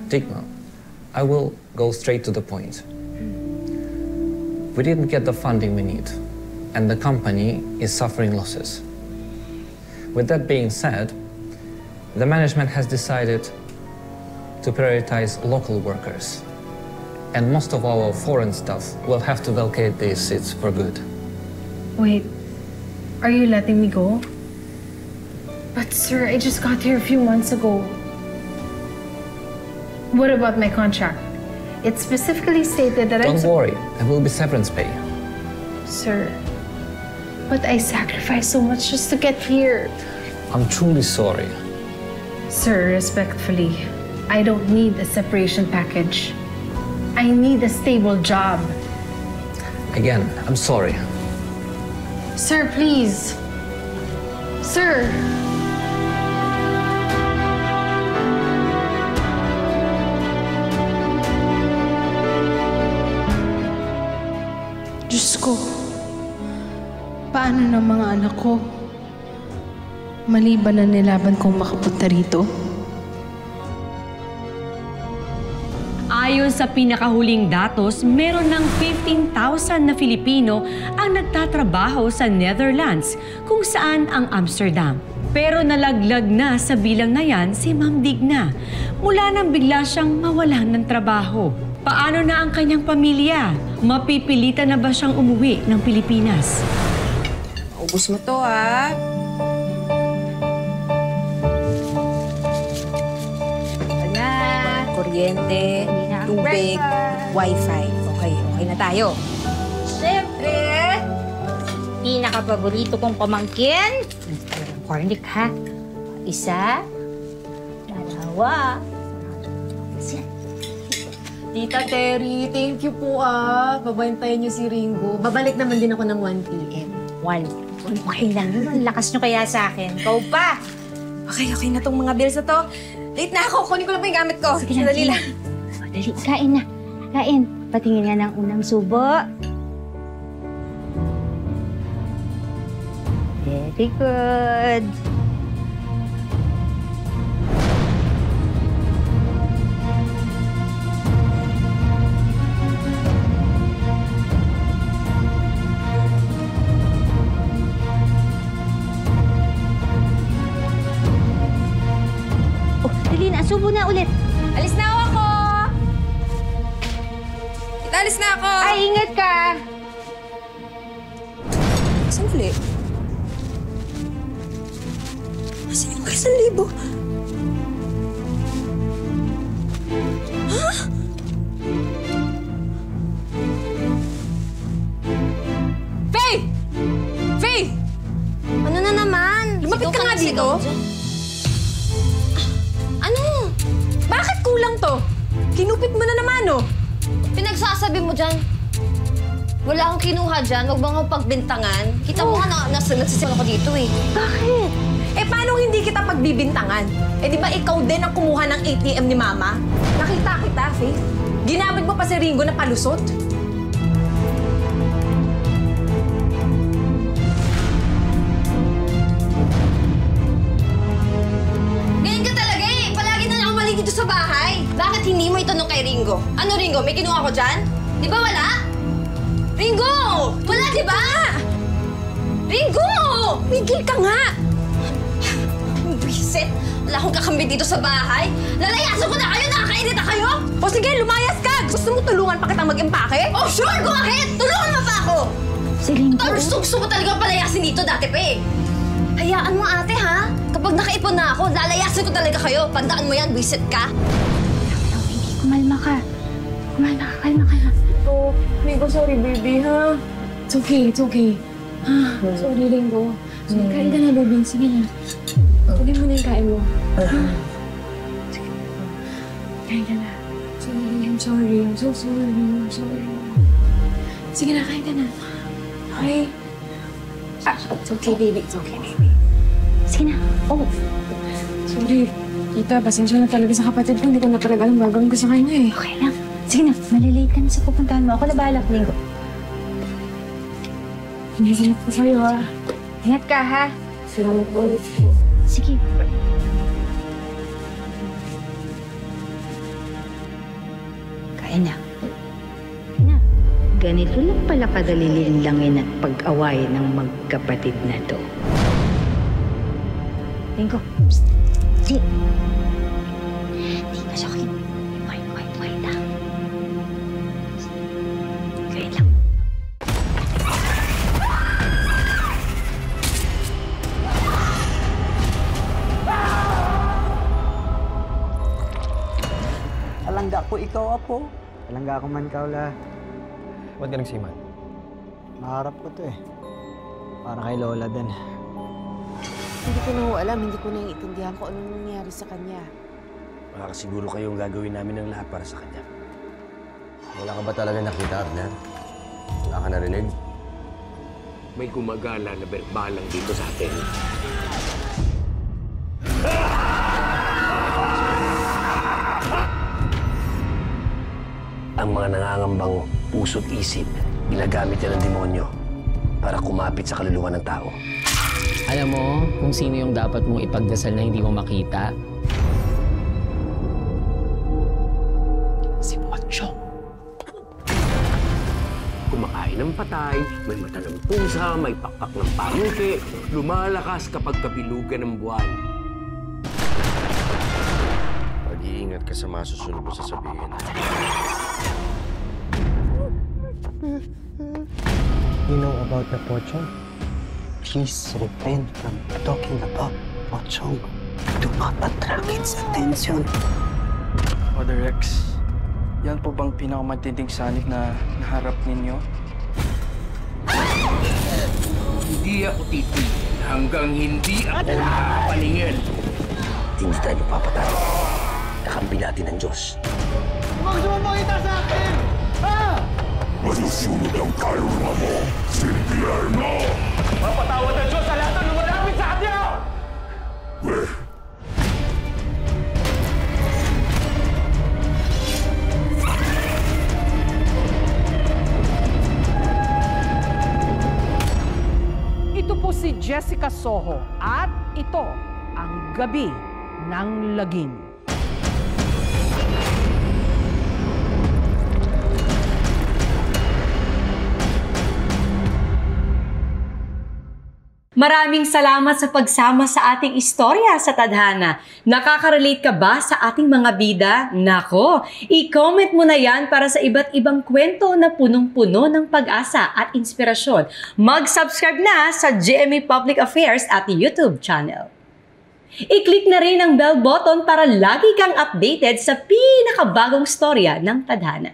Digna, I will go straight to the point. We didn't get the funding we need, and the company is suffering losses. With that being said, the management has decided to prioritize local workers, and most of our foreign staff will have to vacate these seats for good. Wait, are you letting me go? But sir, I just got here a few months ago. What about my contract? It specifically stated that Don't worry, there will be severance pay. Sir, but I sacrificed so much just to get here. I'm truly sorry. Sir, respectfully, I don't need a separation package. I need a stable job. Again, I'm sorry. Sir, please. Sir. Diyos ko, paano ng mga anak ko? Maliban na nilaban kong makapunta rito? Ayon sa pinakahuling datos, meron ng 15,000 na Filipino ang nagtatrabaho sa Netherlands, kung saan ang Amsterdam. Pero nalaglag na sa bilang na yan si Ma'am Digna, mula nang bigla siyang mawalan ng trabaho. Paano na ang kanyang pamilya? Mapipilitan na ba siyang umuwi ng Pilipinas? Ubus mo to, ha? Kuryente, tubig, wifi. Okay na tayo. Siyempre, pinaka-paborito kong pamangkin. Cornic, ha? Isa, dalawa. Tita Terry, thank you po, babantayan niyo si Ringo. Babalik naman din ako ng 1 p.m. Okay lang yun. Ang lakas nyo kaya sa akin. Ikaw pa. Okay na tong mga bills na to. Late na ako. Kunin ko lang pa yung gamit ko. Sige na, dali lang. Dali, kain na. Kain. Patingin nga ng unang subo. Very good. Subo na ulit. Alis na ako! Alis na ako! Ay, ingat ka! Saan ulit? Asan yung 1,000? Ha? Faye! Faye! Ano na naman? Lumapit ka nga dito. Ano? Bakit kulang to? Kinupit mo na naman, oh. Pinagsasabi mo dyan. Wala akong kinuha dyan. Huwag bang akong pagbintangan. Kita mo nga nagsisipan ako dito eh. Bakit? Eh, paano hindi kita pagbibintangan? Eh, di ba ikaw din ang kumuha ng ATM ni Mama? Nakita kita, Faith. Ginamit mo pa si Ringo na palusot. Dito sa bahay. Bakit hindi mo itanong kay Ringo? Ano, Ringo? May kinuha ko dyan? Di ba wala? Ringo! Wala, di ba? Ringo! Migil ka nga! Bisit! Wala akong kakambi dito sa bahay. Lalayasan ko na kayo! Nakakainita kayo! O sige, lumayas ka! Gusto mo tulungan pa kitang mag-impake? Oh, sure! Go ahead! Tulungan mo pa ako! Si Ringo. Gusto ko talagang palayasin dito dati pa eh. Hayaan mo, ate, ha? Kapag nakaipon na ako, lalayasin ko talaga kayo. Tandaan mo yan, wisit ka. Baby, kumalma ka. Kalma ka. Oh, Ringo, sorry, baby, ha? It's okay. Sorry, Ringo. Sige, kain ka na, baby. Sige na. Tuloy mo na yung kain mo. Sige. Kain ka na. I'm sorry. I'm so sorry. Sige na, kain ka na. Okay? It's okay, baby. Sige na. Oh. Sorry. Tita, pasensya na talaga sa kapatid ko. Hindi ko na talaga alam gagawin ko sa kanya eh. Okay lang. Sige na, malilate ka na sa pupuntahan mo. Ako na bahala, Ringo. Hinihilat ko sa'yo, ha? Ingat ka, ha? Salamat po ulit. Sige. Anak. Anak, ganito lang pala kadali linlangin at pag-awayan ng magkapatid na to. Ringo. Di. Di ka siya kayo. Quiet lang. Quiet lang. Alangga ko ikaw, Apo. Alangga ko man, Kaula. Ba't ka nagsiman? Maharap ko to eh. Para kay Lola din. Hindi ko na ho alam, hindi ko naiintindihan kung anong nangyari sa kanya. Makakasiguro kayong gagawin namin ng lahat para sa kanya. Wala ka ba talaga nakita, Arner? Wala ka narinig? May gumagala na berbalang dito sa atin. Ang mga nangangambang puso't isip, ginagamit yan ng demonyo para kumapit sa kaluluwa ng tao. Alam mo kung sino yung dapat mong ipagdasal na hindi mo makita? Si Pochong. Kumakain ng patay, may mata ng pusa, may pakpak ng pangke, lumalakas kapag kabilugan ng buwan. Pag-iingat ka sa masusunod mo sasabihin. You know about the Pochong? Please refrain from talking about Pochong. Do not attract its attention. Father Rex, yan po bang pinakamatinding sanib na naharap ninyo? Hindi ako titigil hanggang hindi ako nakapaningin. Hindi tayo magpapatay. Kakampi natin ang Diyos. Huwag sumapakita sa akin! Ha? Masusunod ang kaluluwa mo, Silvierno! Mapatawad ang Diyos sa lahat ng lumalapit sa kanya! Ito po si Jessica Soho at ito ang Gabi ng Lagim. Maraming salamat sa pagsama sa ating istorya sa Tadhana. Nakaka-relate ka ba sa ating mga bida? Nako, i-comment mo na yan para sa iba't ibang kwento na punong-puno ng pag-asa at inspirasyon. Mag-subscribe na sa GMA Public Affairs at YouTube channel. I-click na rin ang bell button para lagi kang updated sa pinakabagong storya ng Tadhana.